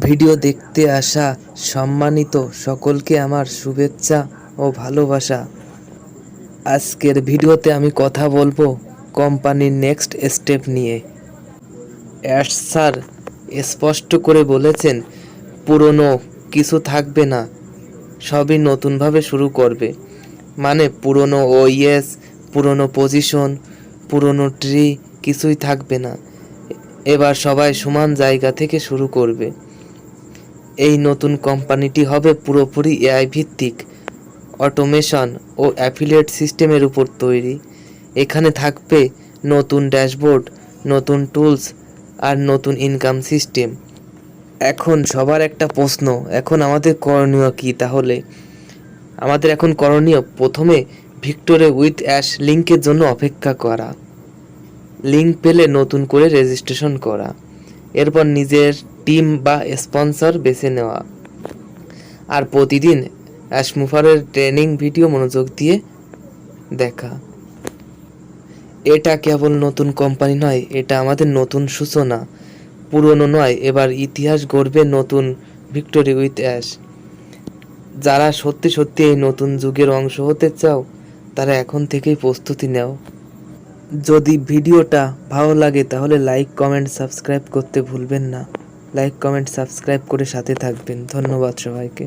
Video দেখতে আসা সম্মানিত সকলকে আমার শুভেচ্ছা ও ভালোবাসা। আজকের ভিডিওতে আমি কথা বলবো কোম্পানির নেক্সট স্টেপ নিয়ে। অ্যাশ স্যার স্পষ্ট করে বলেছেন পুরনো কিছু থাকবে না, সবই নতুনভাবে শুরু করবে। মানে পুরনো ওএস, পুরনো পজিশন, পুরনো ট্রি কিছুই থাকবে না। এবার সবাই সমান জায়গা থেকে শুরু করবে। এই নতুন কোম্পানিটি হবে পুরোপুরি এআই ভিত্তিক, অটোমেশন ও অ্যাফিলিয়েট সিস্টেমের উপর তৈরি। এখানে থাকবে নতুন ড্যাশবোর্ড, নতুন টুলস আর নতুন ইনকাম সিস্টেম। এখন সবার একটা প্রশ্ন, এখন আমাদের করণীয় কি? তাহলে আমাদের এখন করণীয় প্রথমে ভিক্টোরে উইথ অ্যাশ লিঙ্কের জন্য অপেক্ষা করা, লিঙ্ক পেলে নতুন করে রেজিস্ট্রেশন করা, এরপর নিজের টিম বা স্পন্সর বেছে নেওয়া, আর প্রতিদিন অ্যাশমুভারের ট্রেনিং ভিডিও মনোযোগ দিয়ে দেখা। এটা কেবল নতুন কোম্পানি নয়, এটা আমাদের নতুন সূচনা। পুরনো নয়, এবার ইতিহাস গড়বে নতুন ভিক্টোরি উইথ অ্যাশ। যারা সত্যি সত্যি এই নতুন যুগের অংশ হতে চাও, তারা এখন থেকেই প্রস্তুতি নাও। যদি ভিডিওটা ভালো লাগে তাহলে লাইক, কমেন্ট, সাবস্ক্রাইব করতে ভুলবেন না। লাইক, কমেন্ট, সাবস্ক্রাইব করে সাথে থাকবেন। ধন্যবাদ সবাইকে।